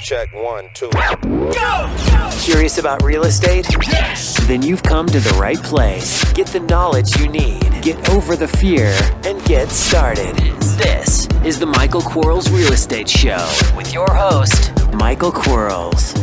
Check 1, 2. Go! Curious about real estate? Yes! Then you've come to the right place. Get the knowledge you need, get over the fear, and get started. This is the Michael Quarles Real Estate Show with your host, Michael Quarles.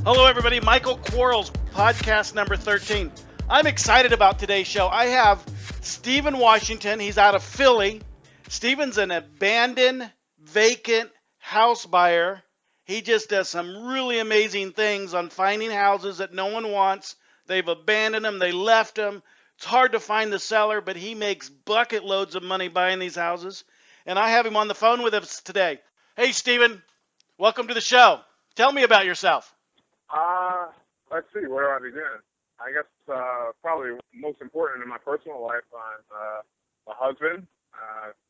Hello, everybody. Michael Quarles, podcast number 13. I'm excited about today's show. I have Stephen Washington. He's out of Philly. Stephen's an abandoned, vacant house buyer. He just does some really amazing things on finding houses that no one wants. They've abandoned them. They left them. It's hard to find the seller, but he makes bucket loads of money buying these houses. And I have him on the phone with us today. Hey, Stephen. Welcome to the show. Tell me about yourself. Let's see, where do I begin? I guess probably most important in my personal life, I'm a husband.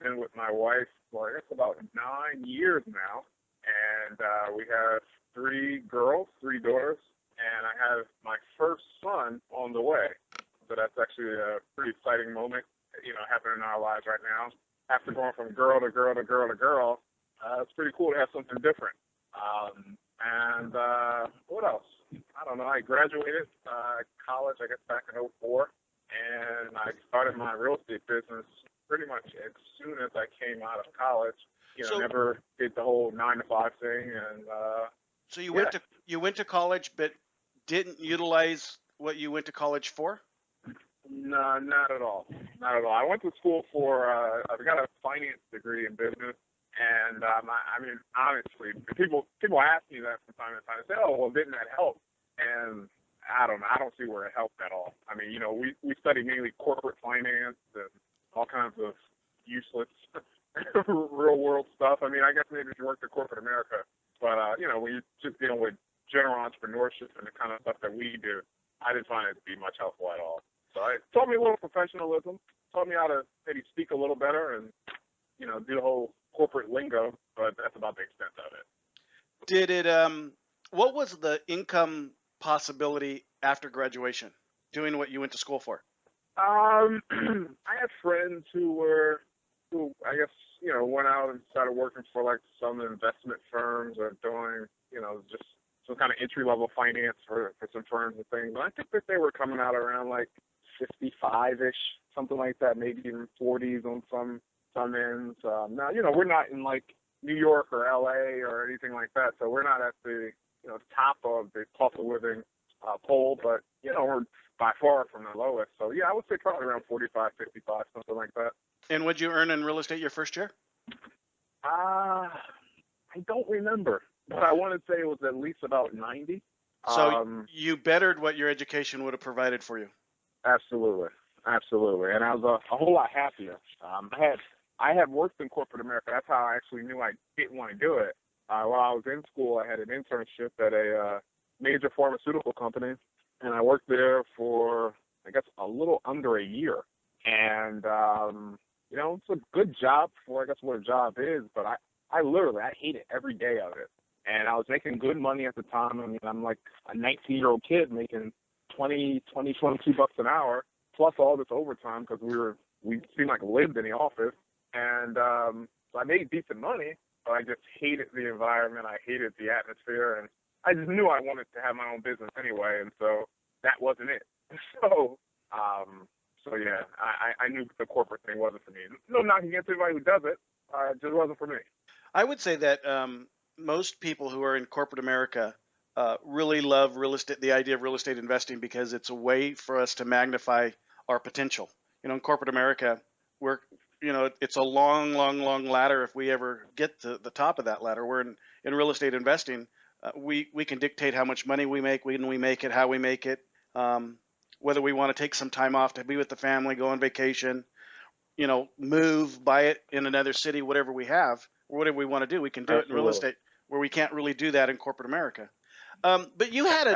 Been with my wife for, I guess, about 9 years now. And we have 3 girls, 3 daughters, and I have my first son on the way. So that's actually a pretty exciting moment, happening in our lives right now. After going from girl to girl to girl to girl, it's pretty cool to have something different. And what else? I don't know. I graduated college, I guess, back in 2004, and I started my real estate business pretty much as soon as I came out of college. Never did the whole 9-to-5 thing. And so you went to college, but didn't utilize what you went to college for? No, not at all. Not at all. I went to school for. I got a finance degree in business. And I mean, honestly, people ask me that from time to time. They say, "Oh, well, didn't that help?" And I don't know. I don't see where it helped at all. I mean, we study mainly corporate finance and all kinds of useless real world stuff. I mean, I guess maybe if you worked at corporate America, but when you're just dealing with general entrepreneurship and the kind of stuff that we do, I didn't find it to be much helpful at all. So it taught me a little professionalism, taught me how to maybe speak a little better, and do the whole corporate lingo, but that's about the extent of it. Did it, what was the income possibility after graduation, doing what you went to school for? I had friends who I guess, went out and started working for like some investment firms or doing, just some kind of entry-level finance for some firms and things. And I think that they were coming out around like 55-ish, something like that, maybe even 40s on some ends. Now, we're not in like New York or LA or anything like that, so we're not at the top of the cost of living pole, but we're by far from the lowest. So yeah, I would say probably around 45, 55, something like that. And what'd you earn in real estate your first year? I don't remember, but I want to say it was at least about 90. So you bettered what your education would have provided for you. Absolutely. And I was a whole lot happier. I had worked in corporate America. That's how I actually knew I didn't want to do it. While I was in school, I had an internship at a major pharmaceutical company, and I worked there for, I guess, a little under a year. And, it's a good job for, I guess, what a job is, but I hated every day of it. And I was making good money at the time. I mean, I'm like a 19-year-old kid making $22 an hour, plus all this overtime because we seemed like lived in the office. And so I made decent money, but I just hated the environment. I hated the atmosphere, and I just knew I wanted to have my own business anyway, and so that wasn't it. So yeah, I knew the corporate thing wasn't for me. No knocking against anybody who does it. It just wasn't for me. I would say that most people who are in corporate America really love real estate, the idea of real estate investing, because it's a way for us to magnify our potential. In corporate America, it's a long ladder. If we ever get to the top of that ladder, we're in real estate investing. We can dictate how much money we make, when we make it, how we make it, whether we want to take some time off to be with the family, go on vacation, move, buy it in another city, whatever we have, or whatever we want to do, we can do it in real estate, where we can't really do that in corporate America. But you had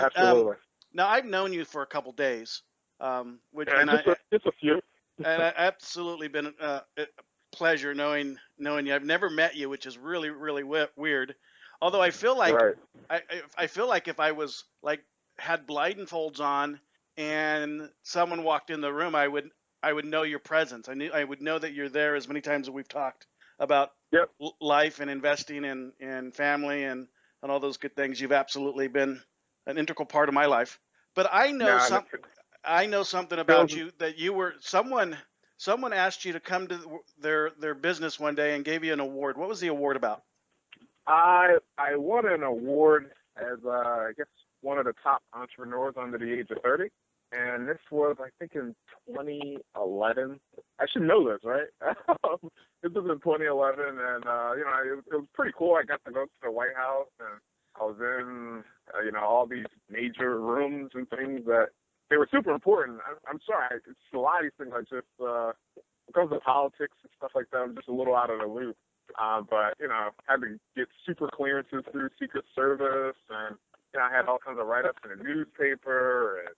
now I've known you for a couple days, just a few. And I absolutely been a pleasure knowing you. I've never met you, which is really, really weird. Although I feel like I feel like if I was like had blindfolds on and someone walked in the room, I would I would know your presence. I would know that you're there as many times as we've talked about Yep. life and investing and family and all those good things. You've absolutely been an integral part of my life. But Now, I know something about you, that you were someone asked you to come to their business one day and gave you an award. What was the award about? I won an award as I guess one of the top entrepreneurs under the age of 30, and this was I think in 2011. I should know this, right? This was in 2011, and it was pretty cool. I got to go to the White House, and I was in all these major rooms and things that they were super important. I'm sorry, it's a lot of these things I just because of politics and stuff like that, I'm just a little out of the loop. But had to get super clearances through Secret Service, and I had all kinds of write-ups in the newspaper, and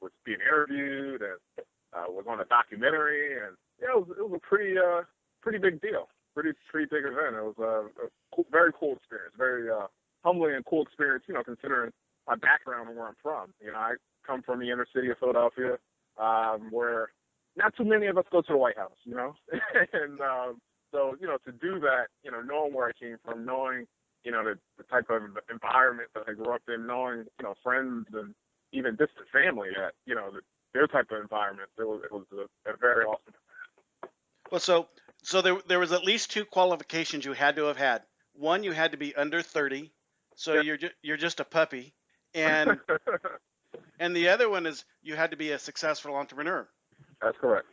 was being interviewed, and was on a documentary, and it was a pretty big deal, pretty big event. It was a cool, very cool experience, very humbling and cool experience, considering my background and where I'm from. I come from the inner city of Philadelphia, where not too many of us go to the White House, and so, to do that, knowing where I came from, knowing, the type of environment that I grew up in, knowing, friends and even distant family that, their type of environment, it was a very awesome event. Well, so there was at least two qualifications you had to have had. One, you had to be under 30, so you're just a puppy, and and the other one is you had to be a successful entrepreneur. That's correct.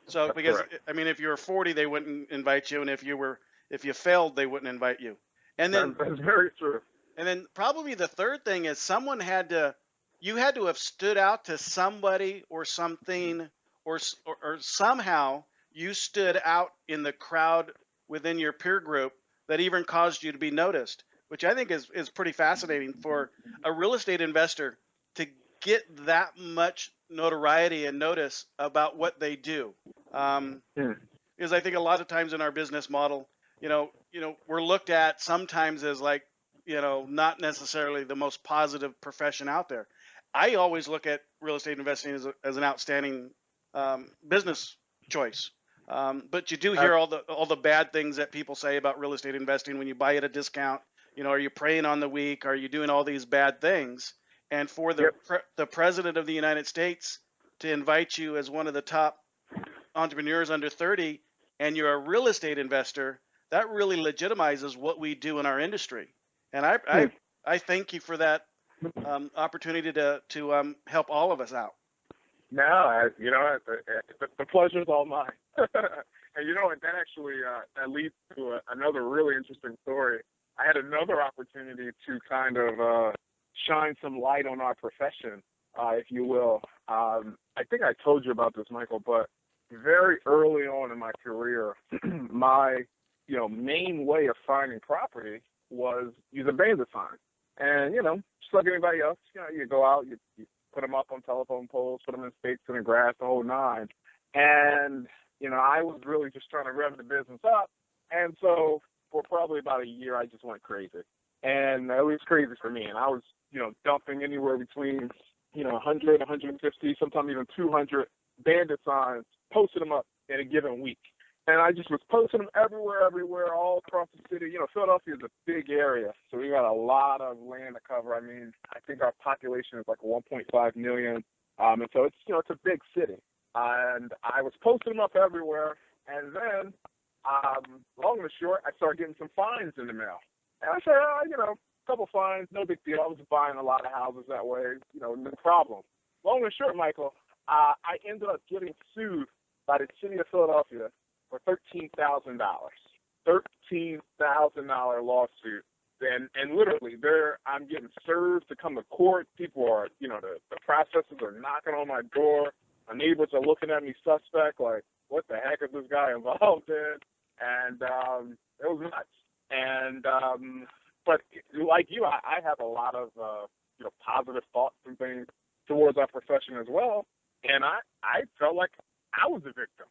So That's because correct. I mean, if you were 40, they wouldn't invite you, and if you failed, they wouldn't invite you. And then that's very true. And then probably the third thing is you had to have stood out to somebody or something, or somehow you stood out in the crowd within your peer group that even caused you to be noticed, which I think is pretty fascinating for a real estate investor to get that much notoriety and notice about what they do. Because I think a lot of times in our business model, we're looked at sometimes as like, not necessarily the most positive profession out there. I always look at real estate investing as an outstanding business choice. But you do hear all the bad things that people say about real estate investing when you buy at a discount. Are you preying on the weak? Are you doing all these bad things? And for the president of the United States to invite you as one of the top entrepreneurs under 30, and you're a real estate investor, that really legitimizes what we do in our industry. And I thank you for that opportunity to help all of us out. No, the pleasure's all mine. And that actually that leads to another really interesting story. I had another opportunity to kind of shine some light on our profession, if you will. I think I told you about this, Michael, but very early on in my career, my main way of finding property was using bandit signs. And just like anybody else, you go out, you put them up on telephone poles, put them in stakes in the grass, the whole nine. And I was really just trying to rev the business up. And so for probably about a year, I just went crazy. And it was crazy for me. And I was, dumping anywhere between, 100, 150, sometimes even 200 bandit signs, posting them up in a given week. And I just was posting them everywhere, all across the city. Philadelphia is a big area, so we got a lot of land to cover. I mean, I think our population is like 1.5 million. And so it's, it's a big city. And I was posting them up everywhere. And then, long and short, I started getting some fines in the mail. And I said, a couple fines, no big deal. I was buying a lot of houses that way, no problem. Long and short, Michael, I ended up getting sued by the city of Philadelphia for $13,000. $13,000 lawsuit. And literally, I'm getting served to come to court. People are, the processors are knocking on my door. My neighbors are looking at me suspect, like, what the heck is this guy involved in? And it was nuts. And but like you, I have a lot of positive thoughts and things towards our profession as well. And I felt like I was a victim,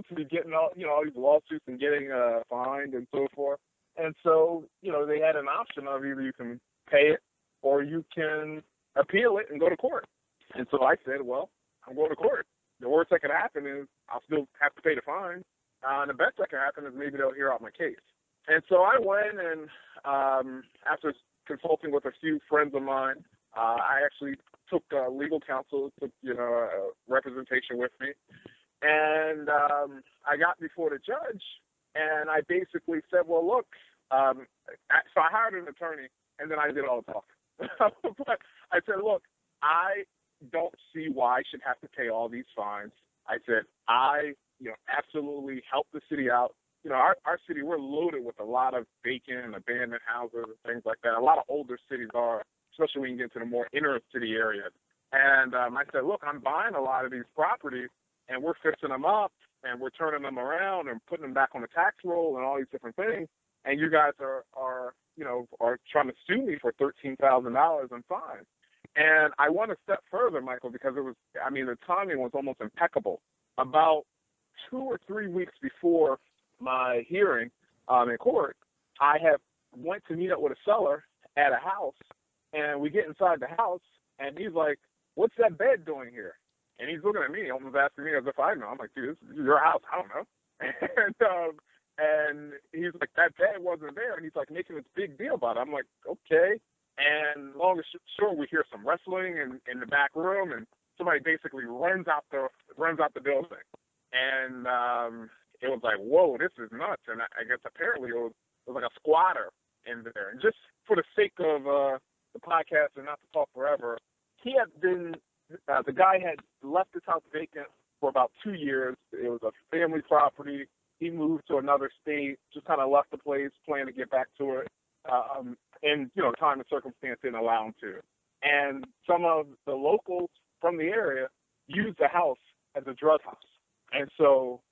to be getting all these lawsuits and getting fined and so forth. And so, they had an option of either you can pay it or you can appeal it and go to court. And so I said, well, I'm going to court. the worst that could happen is I'll still have to pay the fine. And the best that could happen is maybe they'll hear out my case. And so I went and after consulting with a few friends of mine, I actually took legal counsel, took representation with me, and I got before the judge, and I basically said, well, look, so I hired an attorney, and then I did all the talk. But I said, look, I don't see why I should have to pay all these fines. I said, I absolutely help the city out. Our city, we're loaded with a lot of vacant and abandoned houses and things like that. A lot of older cities are, especially when you get into the more inner city areas. And I said, look, I'm buying a lot of these properties, and we're fixing them up, and we're turning them around and putting them back on the tax roll and all these different things. And you guys are trying to sue me for $13,000 in fines. And I went a step further, Michael, because the timing was almost impeccable. About 2 or 3 weeks before my hearing in court, I went to meet up with a seller at a house, and we get inside the house, and he's like, what's that bed doing here? And he's looking at me, almost asking me as if I know. I'm like, dude, this is your house. I don't know. And he's like, that bed wasn't there. And he's like making this big deal about it. I'm like, okay. And long and short, we hear some wrestling in the back room, and somebody basically runs out the building. And it was like, whoa, this is nuts. And I guess apparently it was like a squatter in there. And just for the sake of the podcast and not to talk forever, he had been the guy had left his house vacant for about 2 years. It was a family property. He moved to another state, just kind of left the place, planning to get back to it. And, time and circumstance didn't allow him to. And some of the locals from the area used the house as a drug house. And so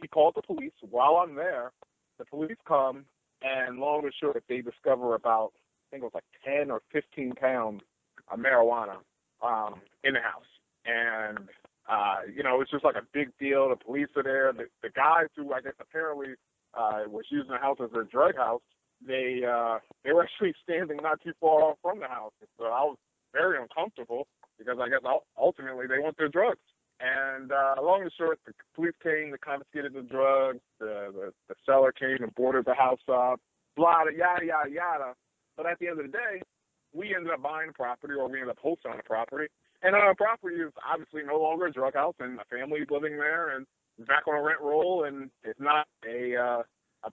he called the police. While I'm there, the police come, and long and short, they discover about, I think it was like 10 or 15 pounds of marijuana in the house. And, it's just like a big deal. The police are there. The guys who, I guess, apparently was using the house as a drug house, they were actually standing not too far off from the house. So I was very uncomfortable because I guess ultimately they want their drugs. And long and short, the police came, they confiscated the drugs, the seller came and boarded the house up, blah, yada, yada, yada. But at the end of the day, we ended up buying the property, or we ended up wholesaling the property. And our property is obviously no longer a drug house, and a family is living there, and it's back on a rent roll, and it's not a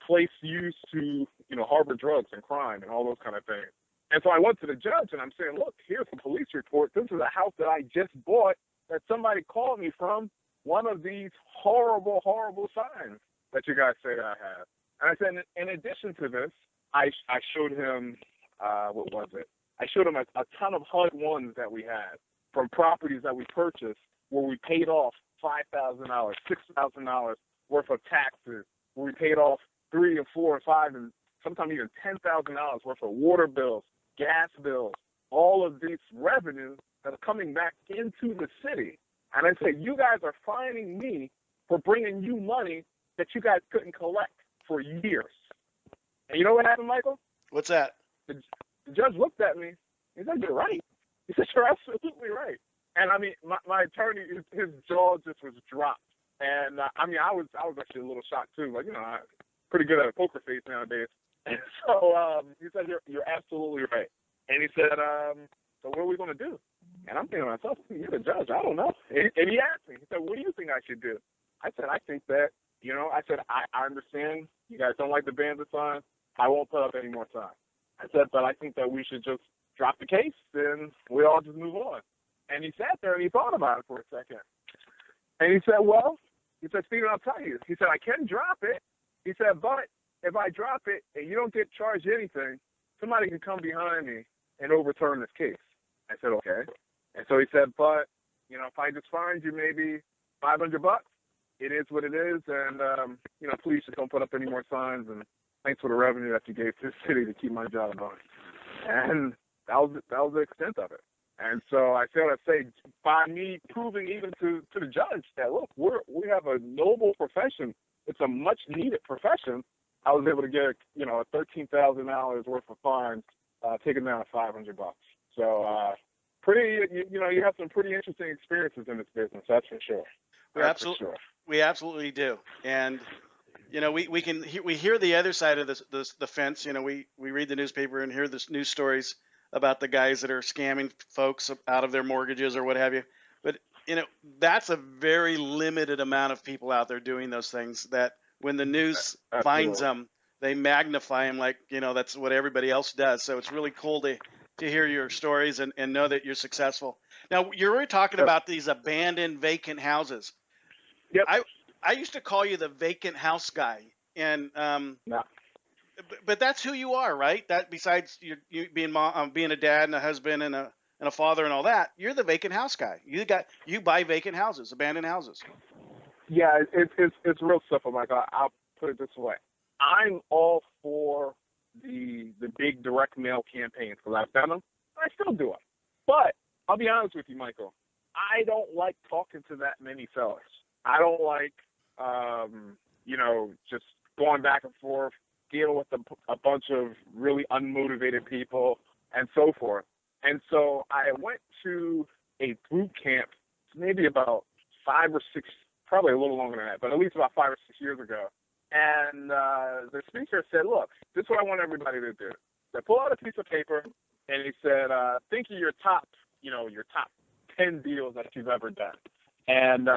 place used to, harbor drugs and crime and all those kind of things. And so I went to the judge, and I'm saying, look, here's the police report. This is a house that I just bought that somebody called me from, one of these horrible, horrible signs that you guys say I have. And I said, in addition to this, I showed him, what was it? I showed him a ton of HUD ones that we had from properties that we purchased where we paid off $5,000, $6,000 worth of taxes, where we paid off $3 and $4 and $5 and sometimes even $10,000 worth of water bills, gas bills, all of these revenues that are coming back into the city. And I say, you guys are fining me for bringing you money that you guys couldn't collect for years. And you know what happened, Michael? What's that? The judge looked at me. He said, you're right. He said, you're absolutely right. And I mean, my attorney, his jaw just was dropped. And I was actually a little shocked too. Like, I'm pretty good at a poker face nowadays. And so he said, you're absolutely right. And he said, so what are we going to do? And I'm thinking to myself, you're the judge. I don't know. And he asked me, he said, what do you think I should do? I said, I think that, I understand you guys don't like the bandit sign. I won't put up any more signs. I said, but I think that we should just drop the case and we all just move on. And he sat there and he thought about it for a second. And he said, Stephen, I'll tell you. He said, I can drop it. He said, but if I drop it and you don't get charged anything, somebody can come behind me and overturn this case. I said, okay. And so he said, but, if I just find you maybe $500, it is what it is. And, please just don't put up any more signs. And thanks for the revenue that you gave to the city to keep my job going. And that was the extent of it. And so I say, by me proving even to the judge that, look, we have a noble profession. It's a much-needed profession. I was able to get, $13,000 worth of fines taken down to $500. So you have some pretty interesting experiences in this business. That's for sure. We absolutely do. And we hear the other side of the fence. We read the newspaper and hear the news stories about the guys that are scamming folks out of their mortgages or what have you. But that's a very limited amount of people out there doing those things, that when the news finds them, they magnify them like, that's what everybody else does. So it's really cool to hear your stories and know that you're successful. Now, you're already talking about these abandoned vacant houses. Yep. I used to call you the vacant house guy, and but that's who you are, right? That besides you being a dad and a husband and a father and all that, you're the vacant house guy. You buy vacant houses, abandoned houses. Yeah, it's real simple, Mike. I'll put it this way: I'm all for the big direct mail campaigns because I've done them. I still do them, but I'll be honest with you, Michael. I don't like talking to that many sellers. I don't like, just going back and forth, dealing with a bunch of really unmotivated people and so forth. And so I went to a boot camp maybe about 5 or 6, probably a little longer than that, but at least about 5 or 6 years ago. And the speaker said, look, this is what I want everybody to do. So pull out a piece of paper, and he said, think of your top 10 deals that you've ever done. And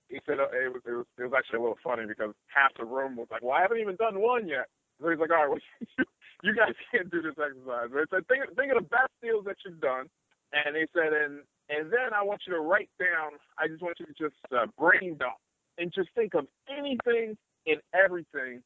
he said it was actually a little funny because half the room was like, well, I haven't even done one yet. So he's like, all right, well, you guys can't do this exercise. But he said, think of the best deals that you've done. And he said, and then I want you to write down, I just want you to just brain dump and just think of anything and everything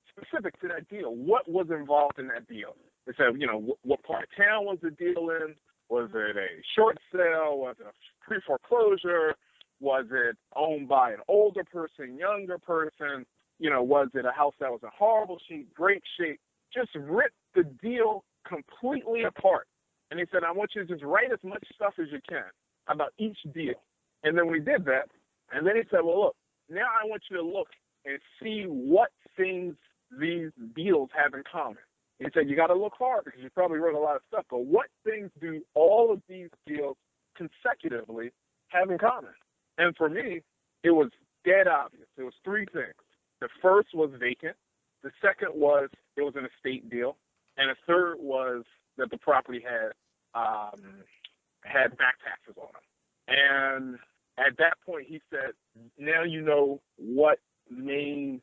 specific to that deal. What was involved in that deal? They said, what part of town was the deal in? Was it a short sale? Was it a pre-foreclosure? Was it owned by an older person, younger person? Was it a house that was in horrible shape, great shape? Just rip the deal completely apart. And he said, I want you to just write as much stuff as you can about each deal. And then we did that. And then he said, well, look, now I want you to look and see what things these deals have in common. He said, you got to look hard because you probably wrote a lot of stuff, but what things do all of these deals consecutively have in common? And for me, it was dead obvious. It was 3 things. The first was vacant. The second was it was an estate deal. And the third was that the property had back taxes on it. And at that point, he said, now you know what main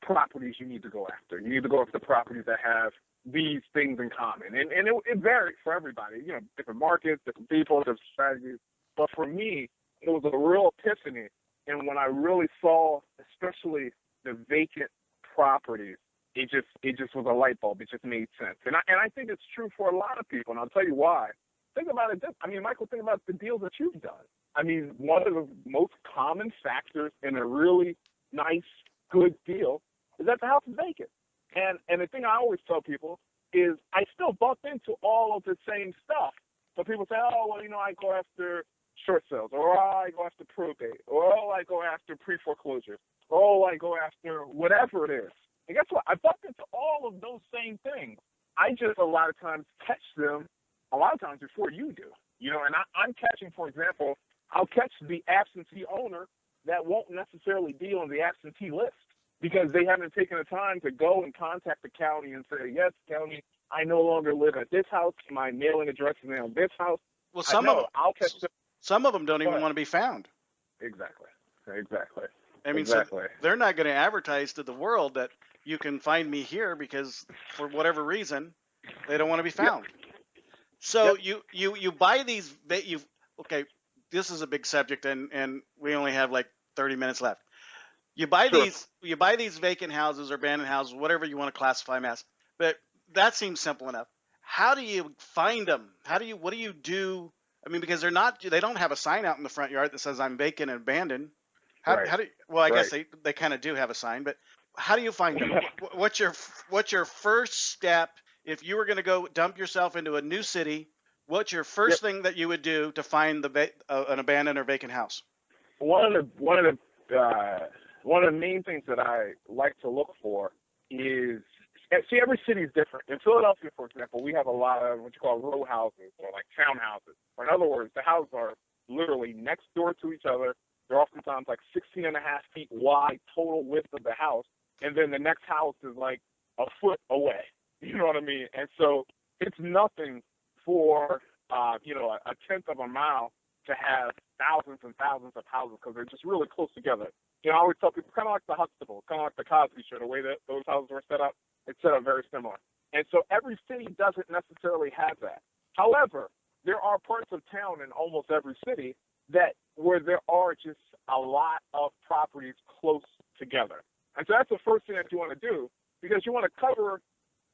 properties you need to go after. You need to go after the properties that have these things in common. And it varied for everybody, different markets, different people, different strategies. But for me, it was a real epiphany. And when I really saw, especially the vacant properties, it just was a light bulb. It just made sense. And I think it's true for a lot of people. And I'll tell you why. Think about it. Michael, think about the deals that you've done. One of the most common factors in a really nice, good deal is that the house is vacant. And the thing I always tell people is I still bump into all of the same stuff. So people say, oh, well, I go after short sales, or I go after probate, or I go after pre-foreclosures, or I go after whatever it is. And guess what? I bump into all of those same things. I just a lot of times catch them a lot of times before you do. And I'm catching, for example, I'll catch the absentee owner that won't necessarily be on the absentee list because they haven't taken the time to go and contact the county and say, yes, county, I no longer live at this house. My mailing address is now this house. Well, some of them don't even want to be found. Exactly. So they're not going to advertise to the world that you can find me here because for whatever reason, they don't want to be found. Yep. So you buy these, okay, this is a big subject and we only have like 30 minutes left. You buy these vacant houses or abandoned houses, whatever you want to classify them as, but that seems simple enough. How do you find them? What do you do? Because they don't have a sign out in the front yard that says I'm vacant and abandoned. I guess they kind of do have a sign, but how do you find them? What's your first step if you were going to go dump yourself into a new city? What's your first thing that you would do to find an abandoned or vacant house? One of the main things that I like to look for is and see, every city is different. In Philadelphia, for example, we have a lot of what you call row houses or like townhouses. Or in other words, the houses are literally next door to each other. They're oftentimes like 16 and a half feet wide total width of the house, and then the next house is like a foot away. You know what I mean? And so it's nothing for a tenth of a mile to have thousands and thousands of houses because they're just really close together. I always tell people, kind of like the Huxtable, kind of like the Cosby Show, the way that those houses were set up, it's set up very similar. And so every city doesn't necessarily have that. However, there are parts of town in almost every city where there are just a lot of properties close together. And so that's the first thing that you want to do, because you want to cover,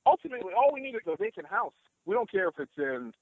ultimately, all we need is a vacant house. We don't care if it's in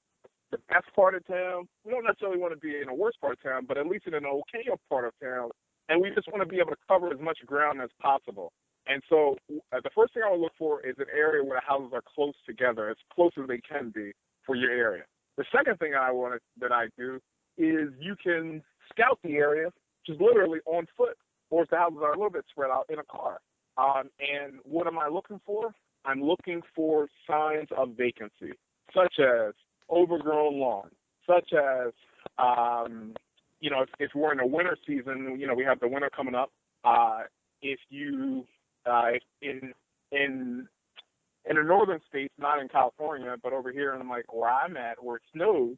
the best part of town. We don't necessarily want to be in the worst part of town, but at least in an okay part of town. And we just want to be able to cover as much ground as possible. And so the first thing I would look for is an area where the houses are close together, as close as they can be for your area. The second thing that I do is you can scout the area, just literally on foot, or if the houses are a little bit spread out, in a car. And what am I looking for? I'm looking for signs of vacancy, such as overgrown lawn, such as, if we're in the winter season, we have the winter coming up. If you, in the northern states, not in California, but over here in like where I'm at, where it snows,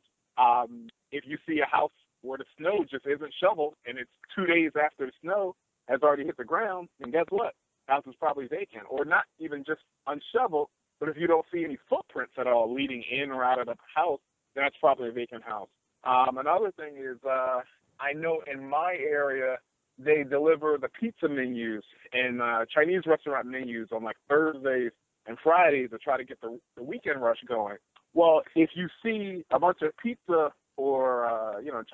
if you see a house where the snow just isn't shoveled and it's 2 days after the snow has already hit the ground, then guess what? The house is probably vacant, or not even just unshoveled, but if you don't see any footprints at all leading in or out of the house, then that's probably a vacant house. Another thing is, I know in my area, they deliver the pizza menus and Chinese restaurant menus on like Thursdays and Fridays to try to get the weekend rush going. Well, if you see a bunch of pizza or,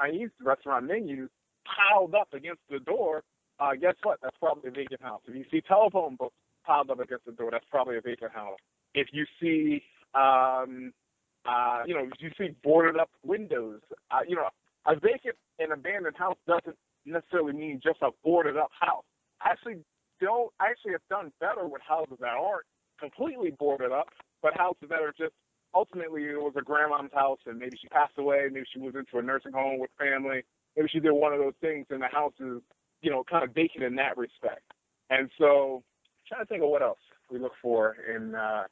Chinese restaurant menus piled up against the door, guess what? That's probably a vacant house. If you see telephone books piled up against the door, that's probably a vacant house. If you see, if you see boarded up windows, a vacant and abandoned house doesn't necessarily mean just a boarded up house. I actually have done better with houses that aren't completely boarded up, but houses that are just, ultimately it was a grandma's house and maybe she passed away, maybe she moved into a nursing home with family, maybe she did one of those things and the house is, kind of vacant in that respect. And so I'm trying to think of what else we look for in a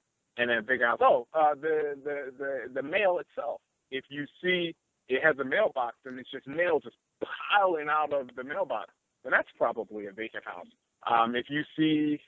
big house. The mail itself. If you see it has a mailbox and it's just mail just piling out of the mailbox, then that's probably a vacant house. If you see,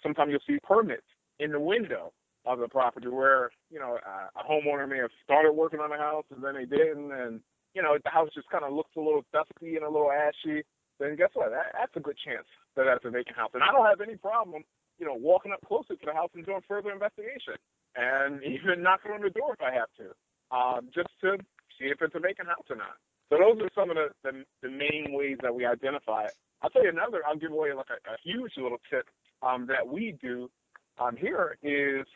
sometimes you'll see permits in the window of the property where, a homeowner may have started working on the house and then they didn't, and, the house just kind of looks a little dusty and a little ashy, then guess what? That's a good chance that that's a vacant house. And I don't have any problem, walking up closer to the house and doing further investigation and even knocking on the door if I have to, just to see if it's a vacant house or not. So those are some of the main ways that we identify it. I'll tell you another, I'll give away like a huge little tip that we do here is,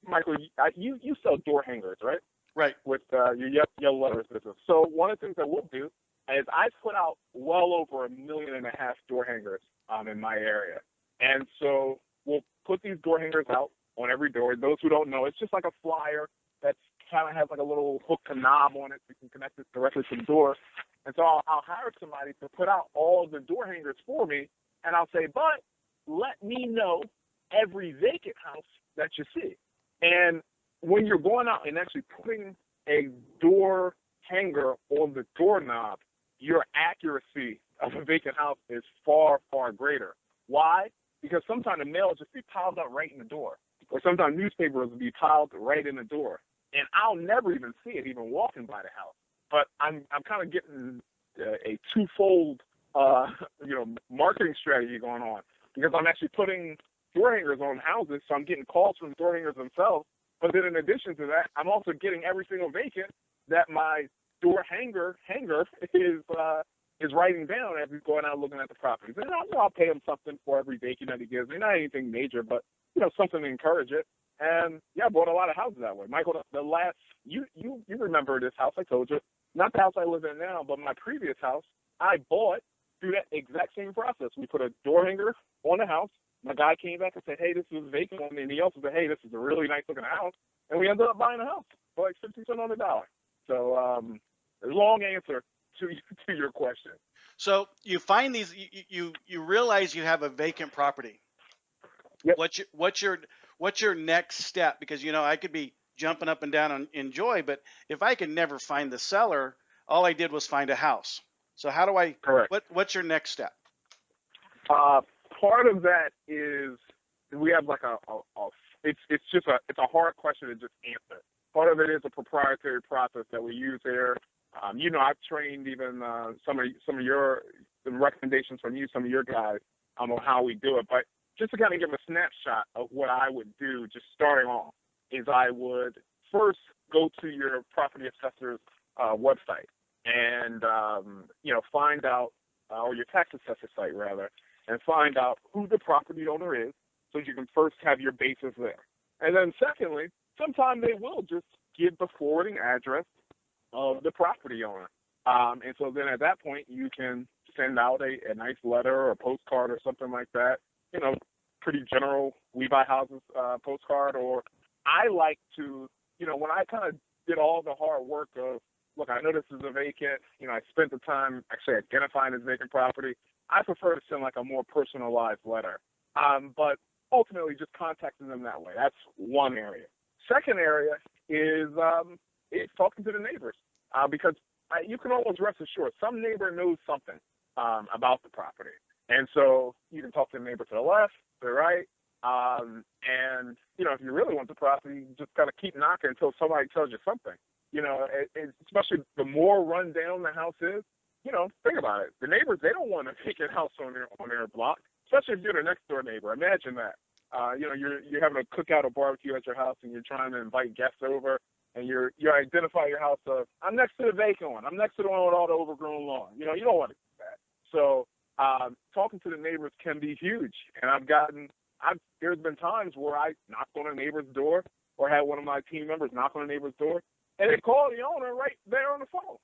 Michael, you sell door hangers, right? Right. With your Yellow Letters business. So one of the things that we'll do is I put out well over 1.5 million door hangers in my area. And so we'll put these door hangers out on every door. Those who don't know, it's just like a flyer that kind of has like a little hook and knob on it so you can connect it directly to the door. And so I'll hire somebody to put out all the door hangers for me, and I'll say, but let me know every vacant house that you see. And when you're going out and actually putting a door hanger on the doorknob, your accuracy of a vacant house is far, far greater. Why? Because sometimes the mail will just be piled up right in the door, or sometimes newspapers will be piled right in the door. And I'll never even see it even walking by the house. But I'm kind of getting a twofold, marketing strategy going on, because I'm actually putting door hangers on houses, so I'm getting calls from door hangers themselves. But then in addition to that, I'm also getting every single vacant that my door hanger is writing down as he's going out looking at the properties. And I'll pay him something for every vacant that he gives me. Not anything major, but something to encourage it. And I bought a lot of houses that way. Michael, you remember this house I told you, not the house I live in now, but my previous house, I bought through that exact same process. We put a door hanger on the house. My guy came back and said, hey, this is vacant. And he also said, hey, this is a really nice looking house. And we ended up buying a house for like 50 cents on the dollar. So a long answer to your question. So you find these, you realize you have a vacant property. Yep. What's your next step? Because, I could be jumping up and down on enjoy, but if I can never find the seller, all I did was find a house. So how do I, Correct. What's your next step? Part of that is we have like it's a hard question to just answer. Part of it is a proprietary process that we use there. I've trained even some of your recommendations from you, some of your guys on how we do it. But just to kind of give a snapshot of what I would do, just starting off, is I would first go to your property assessor's website and find out, or your tax assessor site rather, and find out who the property owner is, so you can first have your basis there. And then secondly, sometimes they will just give the forwarding address of the property owner. And so then at that point, you can send out a nice letter or a postcard or something like that, pretty general We Buy Houses postcard. Or I like to, when I kind of did all the hard work of, look, I know this is a vacant, I spent the time actually identifying this vacant property, I prefer to send like a more personalized letter. But ultimately just contacting them that way. That's one area. Second area is talking to the neighbors, because you can almost rest assured some neighbor knows something about the property. And so you can talk to the neighbor to the left, to the right, and, if you really want the property, you just got to keep knocking until somebody tells you something. Especially the more run down the house is, think about it. The neighbors, they don't want a vacant house on their block, especially if you're the next door neighbor. Imagine that. You're having a cookout or barbecue at your house, and you're trying to invite guests over, and you identify your house of, I'm next to the vacant one. I'm next to the one with all the overgrown lawn. You don't want to do that. So talking to the neighbors can be huge. And there's been times where I knocked on a neighbor's door or had one of my team members knock on a neighbor's door, and they call the owner right there on the phone.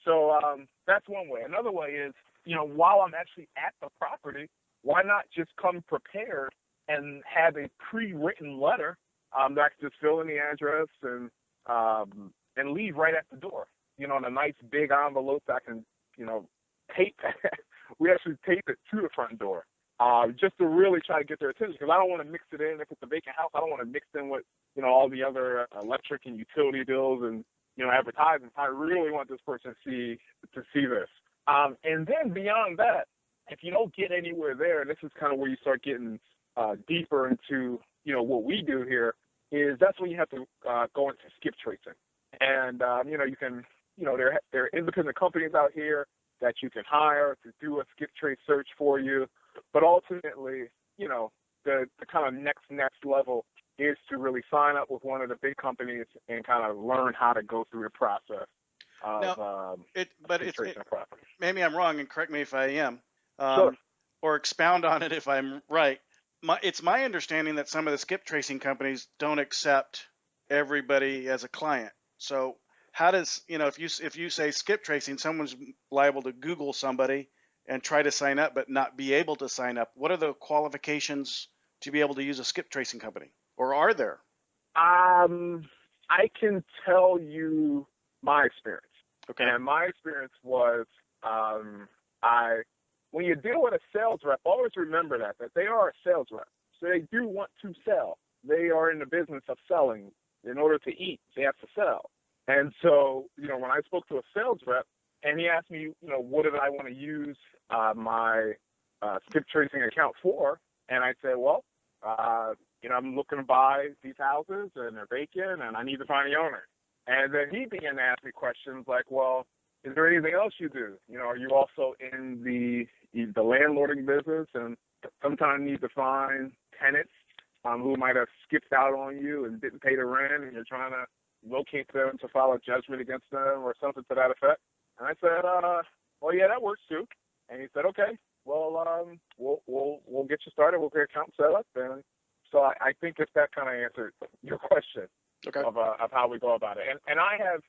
So that's one way. Another way is, while I'm actually at the property, why not just come prepared and have a pre-written letter that I can just fill in the address and leave right at the door, in a nice big envelope that I can, tape. We actually tape it to the front door, just to really try to get their attention, because I don't want to mix it in. If it's a vacant house, I don't want to mix in with, all the other electric and utility bills and, advertisements. I really want this person to see this. And then beyond that, if you don't get anywhere there, and this is kind of where you start getting deeper into, what we do here, is that's when you have to go into skip tracing. And, you can, there are independent companies out here that you can hire to do a skip trace search for you. But ultimately, the kind of next level is to really sign up with one of the big companies and kind of learn how to go through the process of tracing a property. Maybe I'm wrong, and correct me if I am. Sure. Or expound on it if I'm right. It's my understanding that some of the skip tracing companies don't accept everybody as a client. So how does, if you say skip tracing, someone's liable to Google somebody and try to sign up but not be able to sign up. What are the qualifications to be able to use a skip tracing company? Or are there? I can tell you my experience. Okay. And my experience was when you deal with a sales rep, always remember that they are a sales rep. So they do want to sell. They are in the business of selling. In order to eat, they have to sell. And so, when I spoke to a sales rep and he asked me, what did I want to use my skip tracing account for? And I said, well, I'm looking to buy these houses and they're vacant and I need to find the owner. And then he began to ask me questions like, well, is there anything else you do? Are you also in the landlording business and sometimes need to find tenants who might have skipped out on you and didn't pay the rent and you're trying to locate them to file a judgment against them or something to that effect? And I said, well, yeah, that works too. And he said, okay, well, we'll get you started. We'll get your account set up. And so I think if that kind of answered your question. Okay. Of how we go about it. And I have,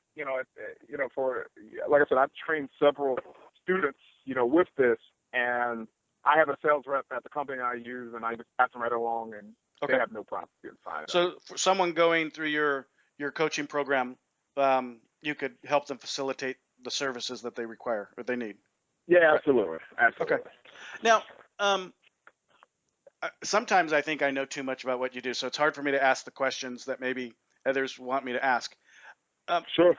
for, like I said, I've trained several students, with this, and I have a sales rep at the company I use, and I just pass them right along, and Okay. they have no problem getting signed up. So for someone going through your coaching program, you could help them facilitate the services that they require or they need. Yeah, absolutely. Absolutely. Okay. Now, sometimes I think I know too much about what you do, so it's hard for me to ask the questions that maybe others want me to ask. Sure.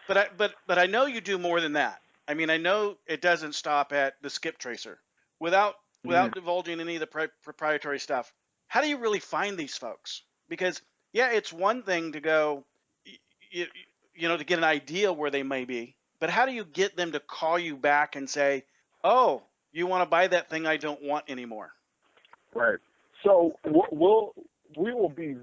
But I know you do more than that. I mean, I know it doesn't stop at the skip tracer. Without divulging any of the proprietary stuff, how do you really find these folks? Because yeah, it's one thing to go, to get an idea where they may be, but how do you get them to call you back and say, "Oh, you want to buy that thing I don't want anymore"? Right. So we will be,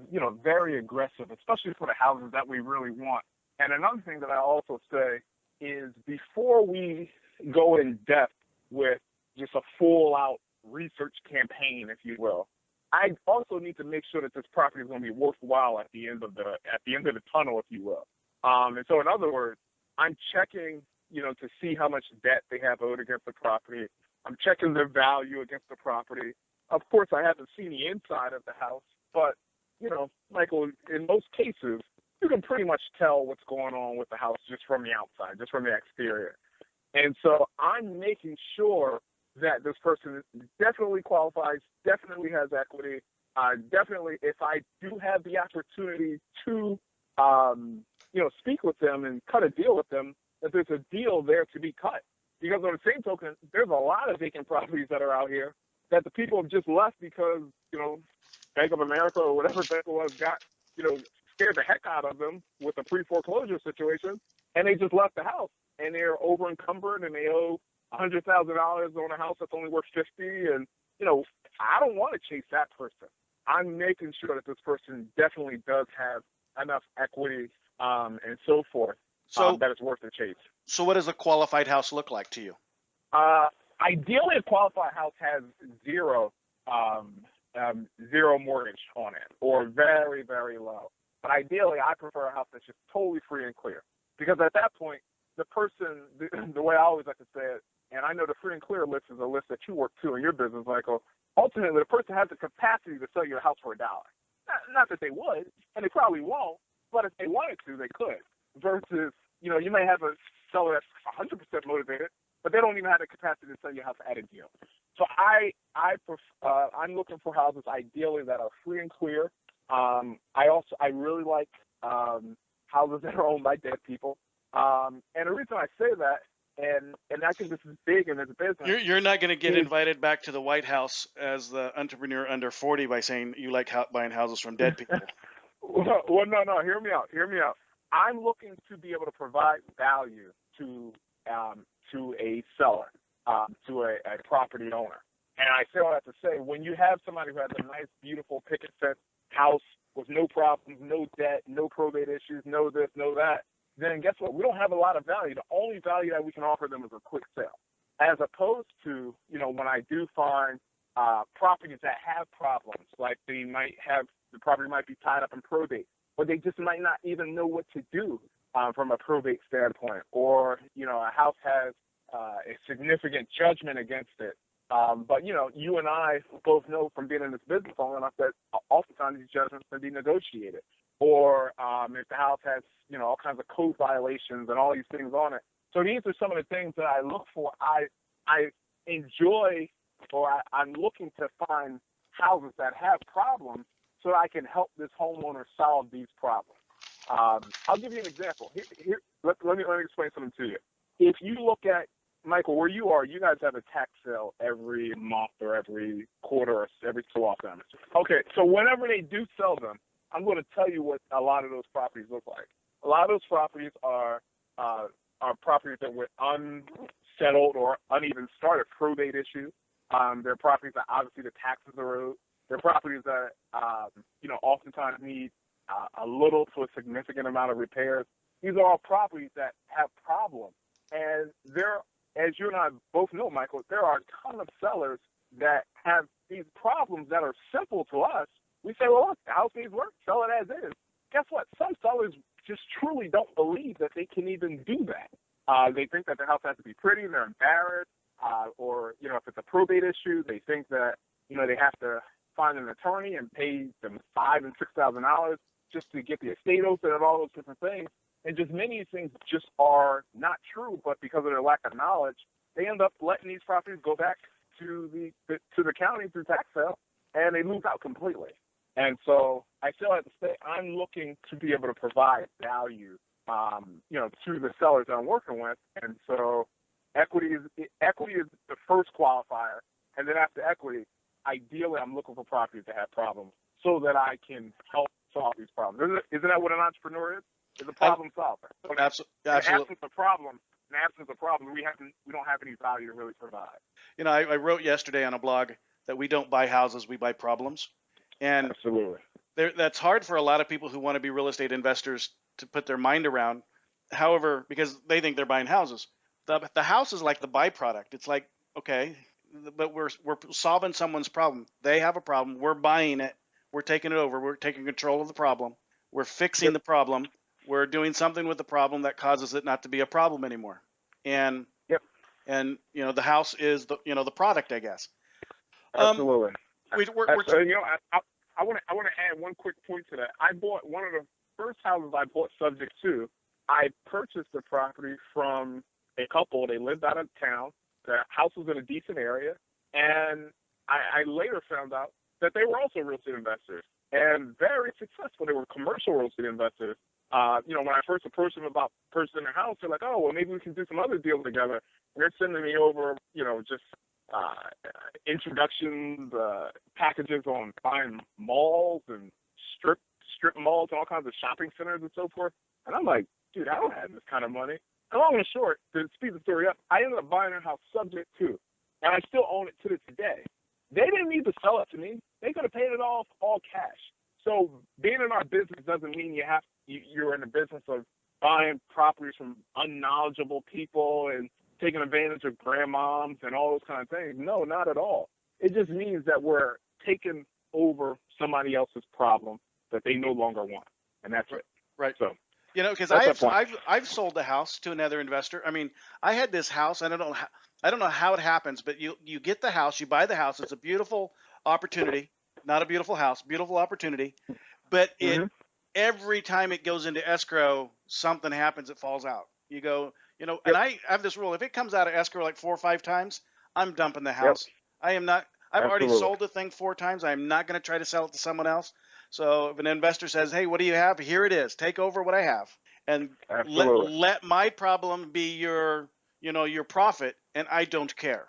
very aggressive, especially for the houses that we really want. And another thing that I also say is before we go in depth with just a full-out research campaign, if you will, I also need to make sure that this property is going to be worthwhile at the end of the tunnel, if you will. And so, in other words, I'm checking, to see how much debt they have owed against the property. I'm checking their value against the property. Of course, I haven't seen the inside of the house, but Michael, in most cases, you can pretty much tell what's going on with the house just from the outside, just from the exterior. And so I'm making sure that this person definitely qualifies, definitely has equity, definitely, if I do have the opportunity to, speak with them and cut a deal with them, that there's a deal there to be cut. Because on the same token, there's a lot of vacant properties that are out here that the people have just left because, Bank of America or whatever bank it was got, scared the heck out of them with a pre-foreclosure situation, and they just left the house, and they're over encumbered, and they owe $100,000 on a house that's only worth $50,000, and I don't want to chase that person. I'm making sure that this person definitely does have enough equity and so forth, that it's worth the chase. So what does a qualified house look like to you? Ideally, a qualified house has zero mortgage on it, or very, very low. But ideally, I prefer a house that's just totally free and clear. Because at that point, the person, the way I always like to say it, and I know the free and clear list is a list that you work to in your business, Michael, ultimately the person has the capacity to sell you a house for $1. Not that they would, and they probably won't, but if they wanted to, they could. Versus, you may have a seller that's 100% motivated, but they don't even have the capacity to sell you a house at a deal. So I'm looking for houses ideally that are free and clear. I really like houses that are owned by dead people. And the reason I say that, and I think this is big in this business. You're not going to get invited back to the White House as the entrepreneur under 40 by saying you like buying houses from dead people. Well, no. Hear me out. I'm looking to be able to provide value to a seller, to a property owner. And I say all that to say, when you have somebody who has a nice, beautiful picket fence house with no problems, no debt, no probate issues, no this, no that, then guess what? We don't have a lot of value. The only value that we can offer them is a quick sale. As opposed to, when I do find properties that have problems, like the property might be tied up in probate, or they just might not even know what to do from a probate standpoint, or, a house has a significant judgment against it. But, you and I both know from being in this business long enough that oftentimes these judgments can be negotiated. Or if the house has, all kinds of code violations and all these things on it. So these are some of the things that I look for. I enjoy, or I'm looking to find houses that have problems so that I can help this homeowner solve these problems. I'll give you an example. Let me explain something to you. If you look at, Michael, where you are, you guys have a tax sale every month or every quarter or every so often. Okay, so whenever they do sell them, I'm going to tell you what a lot of those properties look like. A lot of those properties are properties that were unsettled or uneven started probate issues. They're properties that obviously the taxes are owed. They're properties that oftentimes need a little to a significant amount of repairs. These are all properties that have problems, and there, as you and I both know, Michael, there are a ton of sellers that have these problems that are simple to us. We say, well, look, the house needs work, sell it as is. Guess what? Some sellers just truly don't believe that they can even do that. They think that the house has to be pretty, they're embarrassed, or, you know, if it's a probate issue, they think that, you know, they have to find an attorney and pay them $5,000 and $6,000 just to get the estate open and all those different things. And just many of these things just are not true, but because of their lack of knowledge, they end up letting these properties go back to the county through tax sale, and they lose out completely. And so I still have to say I'm looking to be able to provide value, you know, to the sellers that I'm working with. And so equity is the first qualifier, and then after equity, ideally I'm looking for properties that have problems so that I can help solve these problems. Isn't that what an entrepreneur is? Is a problem solver. So Absolutely. in absence of problem, we don't have any value to really provide. You know, I wrote yesterday on a blog that we don't buy houses, we buy problems. And Absolutely. that's hard for a lot of people who want to be real estate investors to put their mind around. However, because they think they're buying houses, the house is like the byproduct. It's like, okay, but we're solving someone's problem. They have a problem. We're buying it. We're taking it over. We're taking control of the problem. We're fixing the problem. We're doing something with the problem that causes it not to be a problem anymore. And and you know, the house is the product, I guess. Absolutely. You know, I want to add one quick point to that. I bought one of the first houses I bought subject to. I purchased the property from a couple. They lived out of town. The house was in a decent area, and I later found out that they were also real estate investors and very successful. They were commercial real estate investors. You know, when I first approached them about purchasing their house, they're like, oh, well, maybe we can do some other deals together. And they're sending me over, you know, just introductions, packages on buying malls and strip malls and all kinds of shopping centers and so forth. And I'm like, dude, I don't have this kind of money. And long and short, to speed the story up, I ended up buying their house subject to, and I still own it to this day. They didn't need to sell it to me. They could have paid it off all cash. So being in our business doesn't mean you're in the business of buying properties from unknowledgeable people and taking advantage of grandmoms and all those kind of things. No, not at all. It just means that we're taking over somebody else's problem that they no longer want, and that's it. Right. So, you know, because I've sold the house to another investor. I mean, I had this house. I don't know how it happens, but you get the house, you buy the house. It's a beautiful opportunity, not a beautiful house, beautiful opportunity. But every time it goes into escrow, something happens. It falls out. You go, you know, and I have this rule: if it comes out of escrow like 4 or 5 times, I'm dumping the house. I am not. I've already sold the thing 4 times. I'm not going to try to sell it to someone else. So if an investor says, "Hey, what do you have? Here it is. Take over what I have, and let my problem be your profit, and I don't care."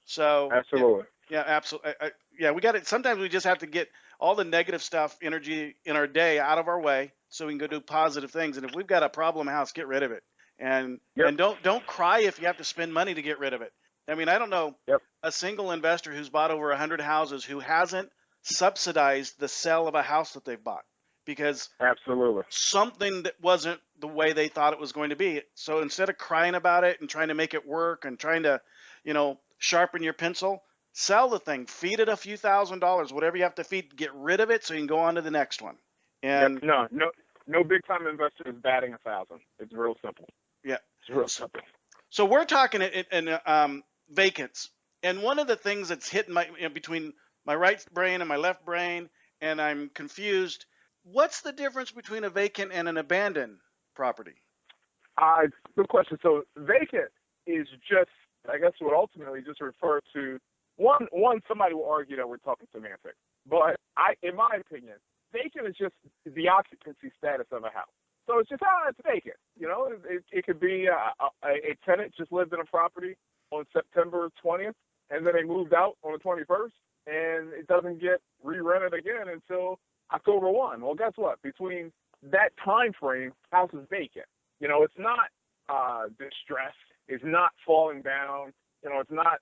So absolutely. Yeah, absolutely. We got it. Sometimes we just have to get all the negative stuff, energy in our day out of our way, so we can go do positive things. And if we've got a problem house, get rid of it, and don't cry if you have to spend money to get rid of it. I mean, I don't know a single investor who's bought over 100 houses who hasn't subsidized the sale of a house that they've bought because something that wasn't the way they thought it was going to be. So instead of crying about it and trying to make it work and trying to, sharpen your pencil, sell the thing, feed it a few $1,000s, whatever you have to feed, get rid of it so you can go on to the next one. And no big time investor is batting 1,000. It's real simple. Yeah, it's real simple. So we're talking in vacants, and one of the things that's hitting between my right brain and my left brain, and I'm confused. What's the difference between a vacant and an abandoned property? Good question. So vacant is just, I guess, would ultimately just refer to one. Somebody will argue that we're talking semantics, but in my opinion, vacant is just the occupancy status of a house. So it's just it's vacant. It could be a tenant just lived in a property on September 20th, and then they moved out on the 21st, and it doesn't get re-rented again until October 1. Well, guess what? Between that time frame, house is vacant. It's not distress. It's not falling down. It's not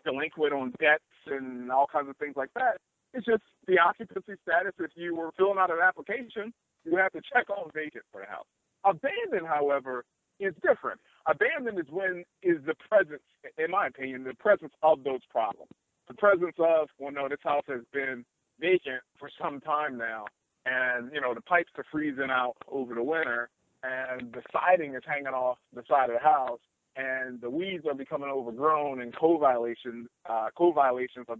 delinquent on debts and all kinds of things like that. It's just the occupancy status. If you were filling out an application, you have to check on vacant for the house. Abandoned, however, is different. Abandoned is the presence, in my opinion, the presence of those problems. The presence of, this house has been vacant for some time now, and, the pipes are freezing out over the winter, and the siding is hanging off the side of the house, and the weeds are becoming overgrown, and co-violations are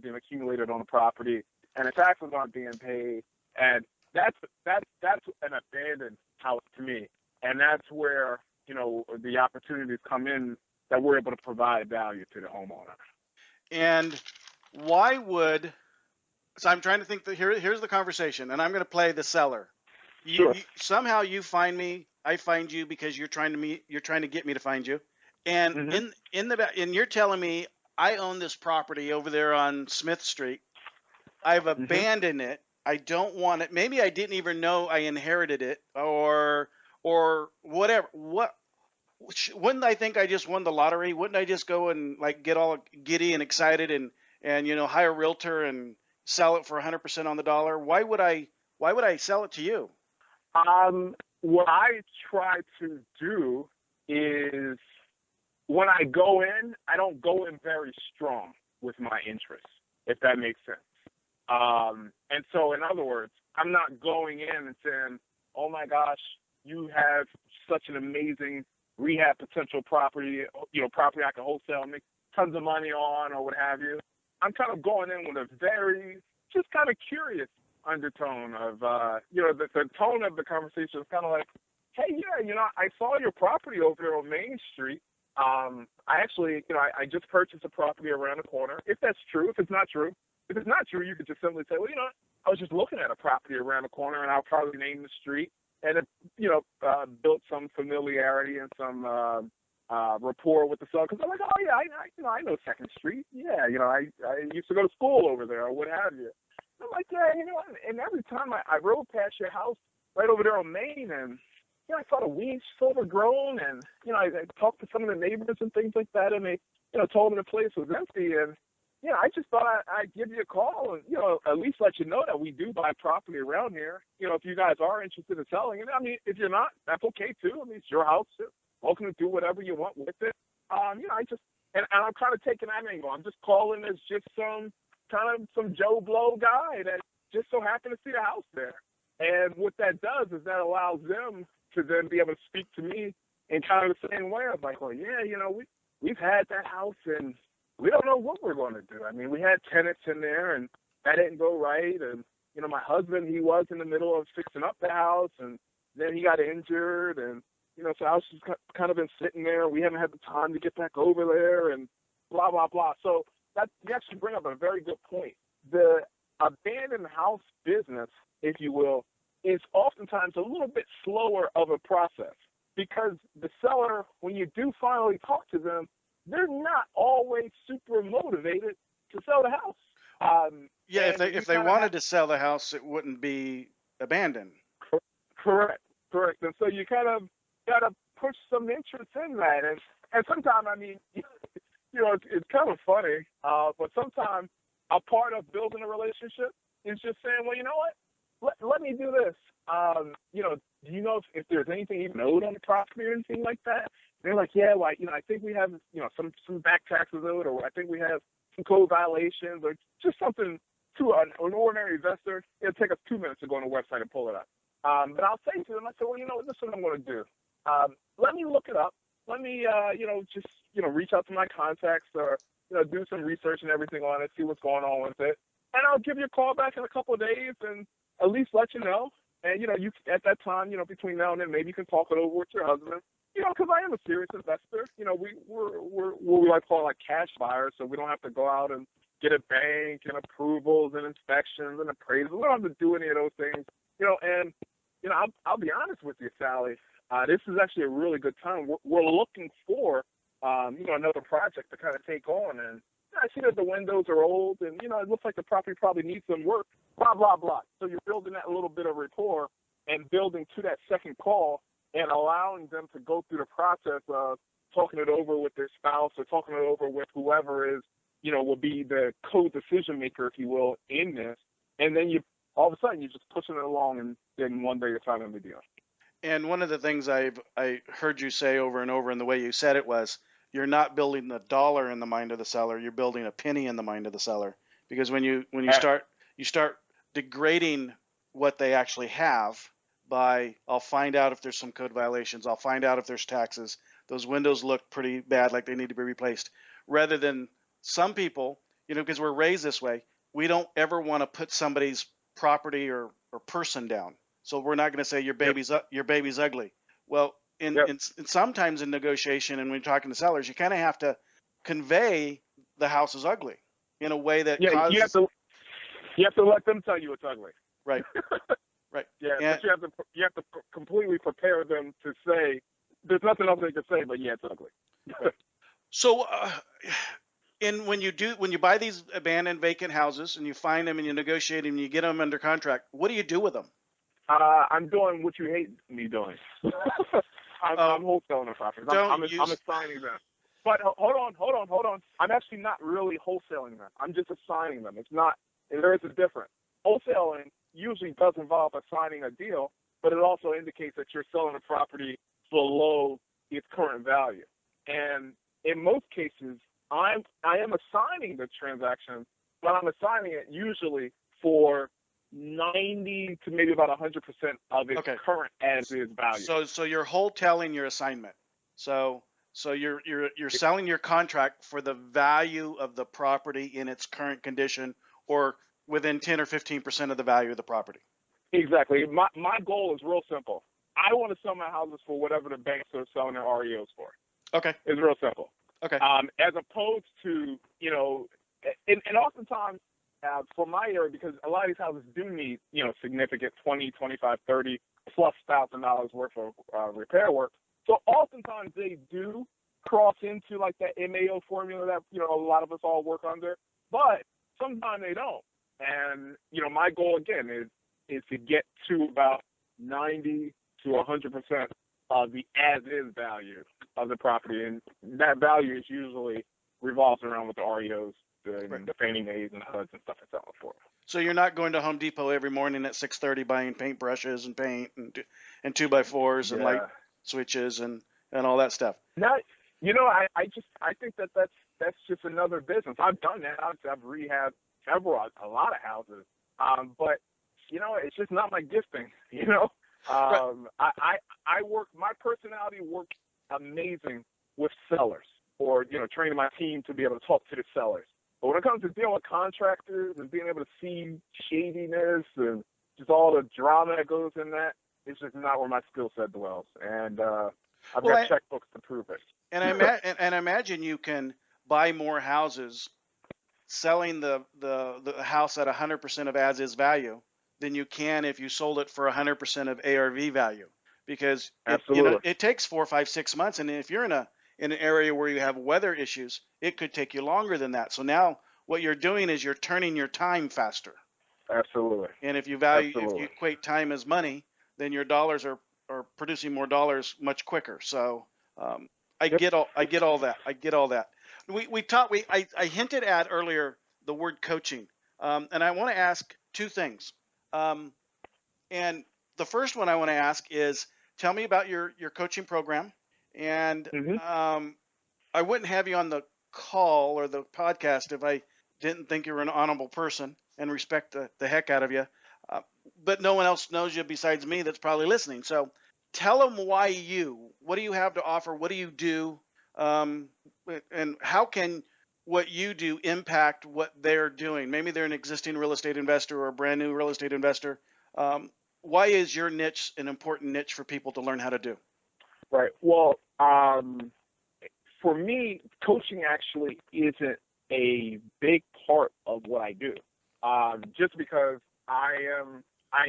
being accumulated on the property, and the taxes aren't being paid, and that's an abandoned house to me, and that's where the opportunities come in that we're able to provide value to the homeowner. And why would, so I'm trying to think that here's the conversation, and I'm going to play the seller. Sure. Somehow you find me, I find you because you're trying to get me to find you. And and you're telling me I own this property over there on Smith Street. I've abandoned it. I don't want it. Maybe I didn't even know I inherited it, or whatever. Wouldn't I think I just won the lottery? Wouldn't I just go and like get all giddy and excited and hire a realtor and sell it for 100% on the dollar? Why would I sell it to you? What I try to do is, when I go in, I don't go in very strong with my interests, if that makes sense. And so, in other words, I'm not going in and saying, oh my gosh, you have such an amazing rehab potential property, property I can wholesale, make tons of money on, or what have you. I'm kind of going in with a very, just kind of curious undertone of, the tone of the conversation is kind of like, hey, I saw your property over there on Main Street. I just purchased a property around the corner. If that's true, if it's not true, you could just simply say, well, I was just looking at a property around the corner, and I'll probably name the street, and it, built some familiarity and some rapport with the seller. Because I'm like, oh yeah, I know Second Street. Yeah, I used to go to school over there, or what have you. I'm like, yeah, and every time I rode past your house right over there on Main, and I saw the weeds overgrown, and I talked to some of the neighbors and things like that, and they told me the place was empty, and I just thought I'd give you a call and at least let you know that we do buy property around here. If you guys are interested in selling it, I mean, if you're not, that's okay too. I mean, it's your house. You're welcome to do whatever you want with it. I'm kind of taking that angle. I'm just calling as just some Joe Blow guy that just so happened to see a house there. And what that does is that allows them to then be able to speak to me in kind of the same way. I'm like, well, yeah, we've had that house and we don't know what we're going to do. I mean, we had tenants in there and that didn't go right. And, my husband, he was in the middle of fixing up the house and then he got injured. And, so the house has kind of been sitting there. We haven't had the time to get back over there and blah, blah, blah. So that you actually bring up a very good point. The abandoned house business, if you will, is oftentimes a little bit slower of a process because the seller, when you do finally talk to them, they're not always super motivated to sell the house. If they wanted to sell the house, it wouldn't be abandoned. Correct. And so you kind of got to push some interest in that. And sometimes, I mean, it's kind of funny, but sometimes a part of building a relationship is just saying, well, you know what? Let me do this. Do you know if there's anything even owed on the property or anything like that? And they're like, yeah, well, I think we have, some back taxes owed, or I think we have some code violations, or just something to an ordinary investor. It'll take us 2 minutes to go on the website and pull it up. But I'll say to them, I say, well, this is what I'm going to do. Let me look it up. Let me, reach out to my contacts or, do some research and everything on it, see what's going on with it. And I'll give you a call back in a couple of days and at least let you know. And, you at that time, between now and then, maybe you can talk it over with your husband. Because I am a serious investor. We're what we like to call like cash buyers, so we don't have to go out and get a bank and approvals and inspections and appraisals. We don't have to do any of those things. I'll be honest with you, Sally. This is actually a really good time. We're looking for, another project to kind of take on. And I see that the windows are old and, it looks like the property probably needs some work, blah, blah, blah. So you're building that little bit of rapport and building to that second call and allowing them to go through the process of talking it over with their spouse or talking it over with whoever is, will be the co-decision maker, if you will, in this. And then all of a sudden, you're just pushing it along and then one day you're signing the deal. And one of the things I heard you say over and over in the way you said it was, you're not building the dollar in the mind of the seller, you're building a penny in the mind of the seller. Because when you start degrading what they actually have by, I'll find out if there's some code violations, I'll find out if there's taxes, those windows look pretty bad, like they need to be replaced. Rather than some people, because we're raised this way, we don't ever want to put somebody's property or person down. So we're not going to say your baby's ugly. Well, in sometimes in negotiation and when you're talking to sellers, you kind of have to convey the house is ugly in a way that causes. You have to let them tell you it's ugly. Right. Right. Yeah, but you have to completely prepare them to say there's nothing else they can say, but yeah, it's ugly. Right. So, when you buy these abandoned vacant houses and you find them and you negotiate them and you get them under contract, what do you do with them? I'm doing what you hate me doing. I'm wholesaling the properties. I'm assigning them. But hold on. I'm actually not really wholesaling them. I'm just assigning them. It's not. There is a difference. Wholesaling usually does involve assigning a deal, but it also indicates that you're selling a property below its current value. And in most cases, I am assigning the transaction, but I'm assigning it usually for 90 to maybe about 100% of its current as-is value. So you're wholesaling your assignment. So you're selling your contract for the value of the property in its current condition, or within 10 or 15% of the value of the property. Exactly. My goal is real simple. I want to sell my houses for whatever the banks are selling their REOs for. Okay. It's real simple. Okay. As opposed to, and oftentimes for my area, because a lot of these houses do need, significant $20, $25, $30 plus $1,000 worth of repair work. So oftentimes they do cross into like that MAO formula that, a lot of us all work under, but sometimes they don't. And, my goal again is to get to about 90 to 100% of the as-is value of the property, and that value is usually revolves around with the REOs, the Fannie Mae's and the HUDs and stuff like that for. So you're not going to Home Depot every morning at 6:30 buying paintbrushes and paint and 2x4s and light switches and all that stuff. No, I think that's just another business. I've done that. I've rehabbed a lot of houses, but it's just not my gifting. I work. My personality works amazing with sellers, or training my team to be able to talk to the sellers. But when it comes to dealing with contractors and being able to see shadiness and just all the drama that goes in that, it's just not where my skill set dwells. And I've got checkbooks to prove it. And I imagine you can buy more houses selling the house at 100% of as-is value than you can if you sold it for 100% of ARV value, because it takes 4, 5, 6 months, and if you're in an area where you have weather issues, it could take you longer than that. So now what you're doing is you're turning your time faster. Absolutely. And if you equate time as money, then your dollars are producing more dollars much quicker. So I get all that. I get all that. I hinted at earlier the word coaching, and I want to ask two things. And the first one I want to ask is, tell me about your coaching program. And I wouldn't have you on the call or the podcast if I didn't think you were an honorable person and respect the heck out of you. But no one else knows you besides me that's probably listening. So tell them why you. What do you have to offer? What do you do? And how can what you do impact what they're doing? Maybe they're an existing real estate investor or a brand new real estate investor. Why is your niche an important niche for people to learn how to do? Right. Well, for me, coaching actually isn't a big part of what I do. Just because I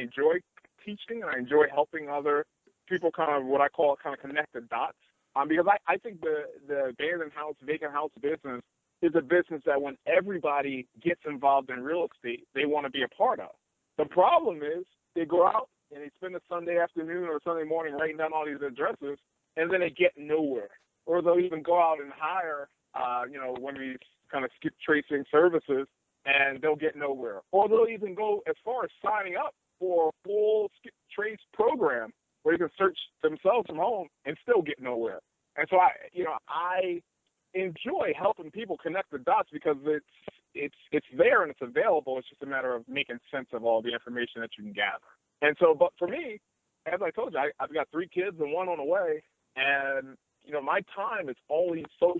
enjoy teaching and I enjoy helping other people kind of what I call kind of connect the dots. Because I think the abandoned house, vacant house business is a business that when everybody gets involved in real estate, they want to be a part of. The problem is they go out and they spend a Sunday afternoon or Sunday morning writing down all these addresses, and then they get nowhere. Or they'll even go out and hire, one of these kind of skip tracing services, and they'll get nowhere. Or they'll even go as far as signing up for a full skip trace program where they can search themselves from home and still get nowhere. And so I enjoy helping people connect the dots because it's there and it's available. It's just a matter of making sense of all the information that you can gather. And so, but for me, as I told you, I've got 3 kids and 1 on the way, and my time is only so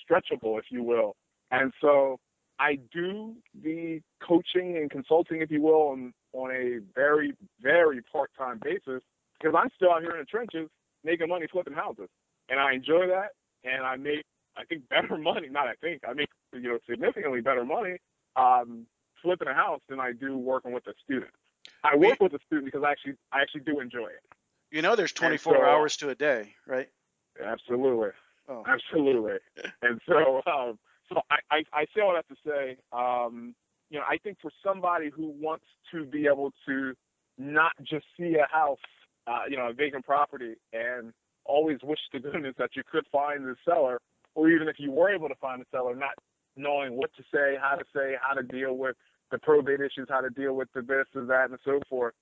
stretchable, if you will. And so I do the coaching and consulting, if you will, on a very, very part-time basis, because I'm still out here in the trenches making money flipping houses. And I enjoy that, and I make, I think, better money. I make, significantly better money flipping a house than I do working with a student. I work with a student because I actually do enjoy it. There's 24 hours to a day, right? Absolutely. Oh. Absolutely. And so, I say all that to say, I think for somebody who wants to be able to not just see a house, a vacant property, and always wish to goodness that you could find the seller, or even if you were able to find the seller, not knowing what to say, how to deal with the probate issues, how to deal with the this and that and so forth.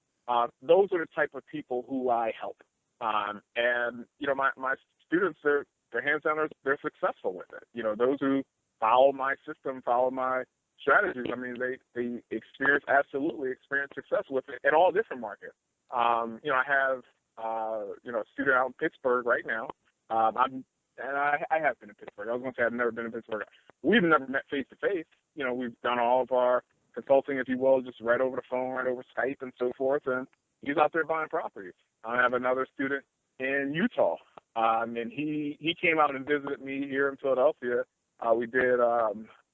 Those are the type of people who I help. And my students, they're hands down, they're successful with it. Those who follow my system, follow my strategies, I mean, they absolutely experience success with it in all different markets. I have, a student out in Pittsburgh right now. I have been in Pittsburgh. I was going to say I've never been in Pittsburgh. We've never met face to face. We've done all of our consulting, if you will, just right over the phone, right over Skype and so forth. And he's out there buying properties. I have another student in Utah, and he came out and visited me here in Philadelphia. We did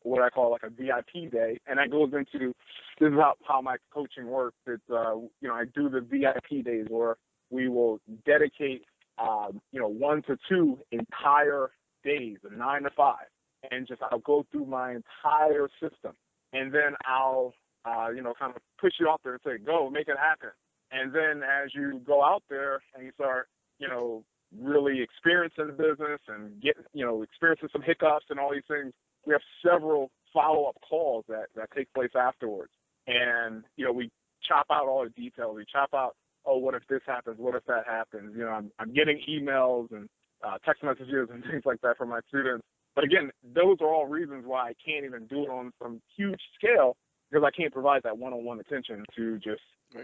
what I call like a VIP day, and that goes into, this is how my coaching works. It's I do the VIP days where we will dedicate 1 to 2 entire days, 9 to 5, and I'll go through my entire system, and then I'll kind of push you out there and say, go, make it happen. And then as you go out there and you start, really experiencing the business and experiencing some hiccups and all these things, we have several follow-up calls that take place afterwards. And, we chop out all the details. We chop out, oh, what if this happens? What if that happens? I'm getting emails and text messages and things like that from my students. But again, those are all reasons why I can't even do it on some huge scale, because I can't provide that one-on-one attention to just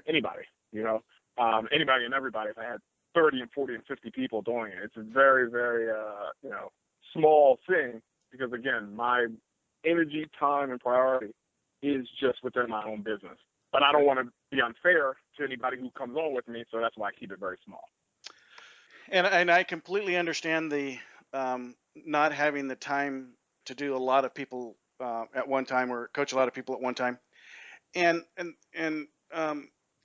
anybody, anybody and everybody. If I had 30 and 40 and 50 people doing it, it's a very, very, small thing, because again, my energy, time, and priority is just within my own business. But I don't want to be unfair to anybody who comes on with me, so that's why I keep it very small. And I completely understand the not having the time to do a lot of people at one time, or coach a lot of people at one time. And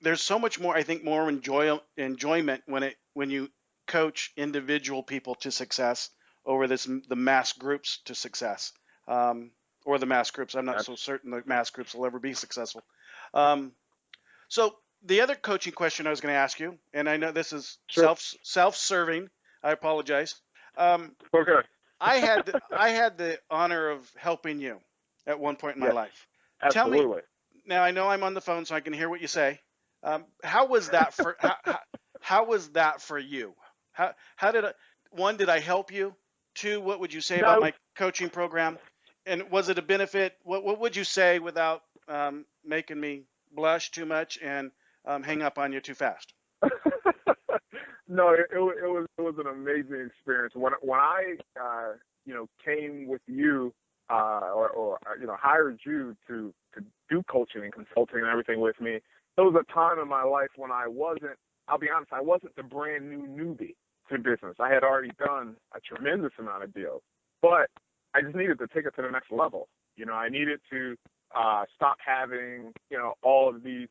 there's so much more, I think, more enjoyment when you coach individual people to success over the mass groups to success, or the mass groups. I'm not so certain the mass groups will ever be successful. So the other coaching question I was going to ask you, and I know this is self-serving. I apologize. Okay. I had the honor of helping you at one point in my life. Absolutely. Tell me, now I know I'm on the phone, so I can hear what you say. How was that for how was that for you? How did I help you? 2, what would you say about my coaching program? And was it a benefit? What would you say without making me blush too much and hang up on you too fast? No, it was an amazing experience. When I came with you or hired you to do coaching and consulting and everything with me, there was a time in my life when I'll be honest, I wasn't the brand new newbie to business. I had already done a tremendous amount of deals, but I just needed to take it to the next level. I needed to stop having, all of these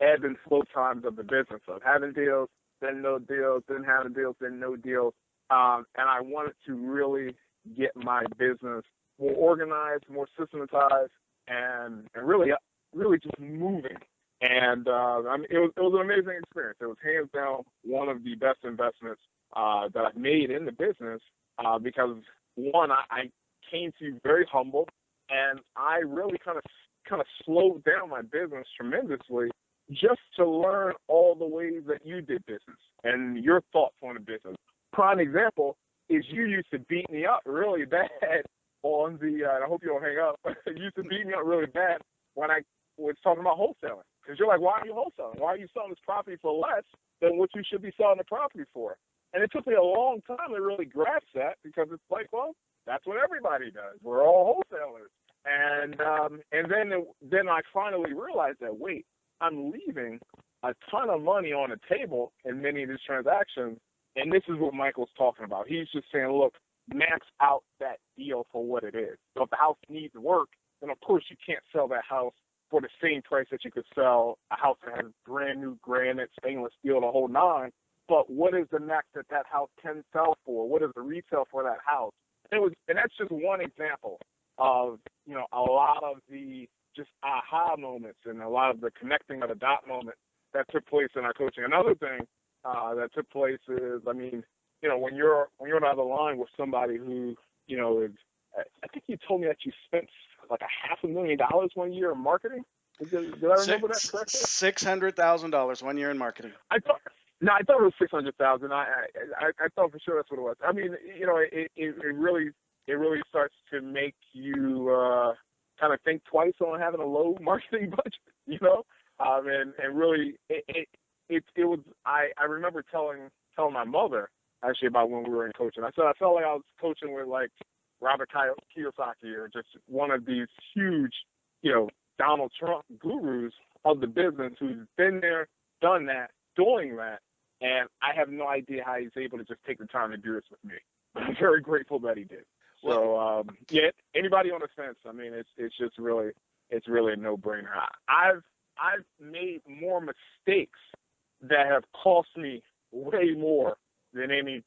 ebb and flow times of the business of having deals, then no deals, then having deals, then no deals. And I wanted to really get my business more organized, more systematized, and really just moving. And it was an amazing experience. It was hands down one of the best investments that I've made in the business because, one, I came to you very humble, and I really kind of slowed down my business tremendously just to learn all the ways that you did business and your thoughts on the business. Prime example is you used to beat me up really bad on the, and I hope you don't hang up, you used to beat me up really bad when I was talking about wholesaling. Because you're like, why are you wholesaling? Why are you selling this property for less than what you should be selling the property for? And it took me a long time to really grasp that, because it's like, well, that's what everybody does. We're all wholesalers. And then I finally realized that, wait, I'm leaving a ton of money on the table in many of these transactions. And this is what Michael's talking about. He's just saying, look, max out that deal for what it is. So if the house needs work, then of course you can't sell that house for the same price that you could sell a house that has brand new granite, stainless steel, the whole nine. But what is the max that house can sell for? What is the retail for that house? And that's just one example of, a lot of the just aha moments and a lot of the connecting of the dot moments that took place in our coaching. Another thing that took place is, when you're on the other line with somebody who, is, I think you told me that you spent like $500,000 one year in marketing. Did I remember that correctly? $600,000 1 year in marketing. I thought it was $600,000. I thought for sure that's what it was. I mean, it really starts to make you kind of think twice on having a low marketing budget, and really it was. I remember telling my mother actually about when we were in coaching. I said I felt like I was coaching with like Robert Kiyosaki or just one of these huge, Donald Trump gurus of the business who's been there, done that, doing that, and I have no idea how he's able to just take the time to do this with me. I'm very grateful that he did. So, anybody on the fence, I mean, it's just really, it's really a no-brainer. I've made more mistakes that have cost me way more than any,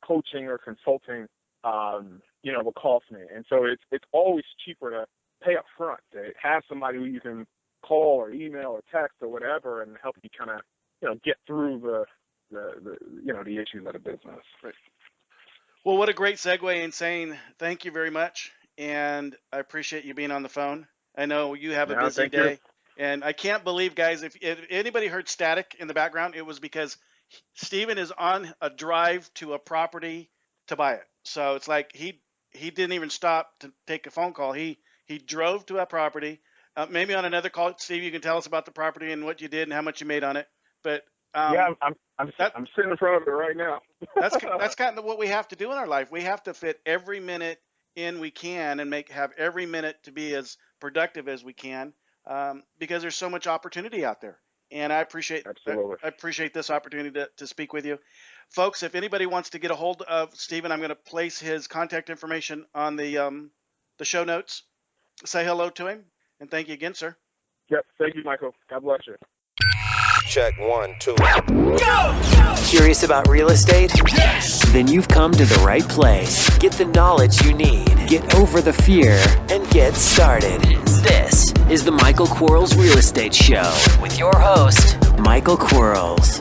coaching or consulting, will cost me. And so it's always cheaper to pay up front, to have somebody who you can call or email or text or whatever and help you kind of, get through the issues of the business. Right. Well, what a great segue in saying thank you very much. And I appreciate you being on the phone. I know you have a busy day. You. And I can't believe, guys, if anybody heard static in the background, it was because Stephen is on a drive to a property to buy it. So it's like he didn't even stop to take a phone call. He drove to a property. Maybe on another call, Steve, you can tell us about the property and what you did and how much you made on it. But I'm sitting in front of it right now. that's kind of what we have to do in our life. We have to fit every minute in we can and have every minute to be as productive as we can, because there's so much opportunity out there. And I appreciate this opportunity to speak with you. Folks, if anybody wants to get a hold of Stephen, I'm going to place his contact information on the show notes. Say hello to him, and thank you again, sir. Yep, thank you, Michael. God bless you. Check 1, 2. Go! Curious about real estate? Yes! Then you've come to the right place. Get the knowledge you need. Get over the fear and get started. This is the Michael Quarles Real Estate Show with your host, Michael Quarles.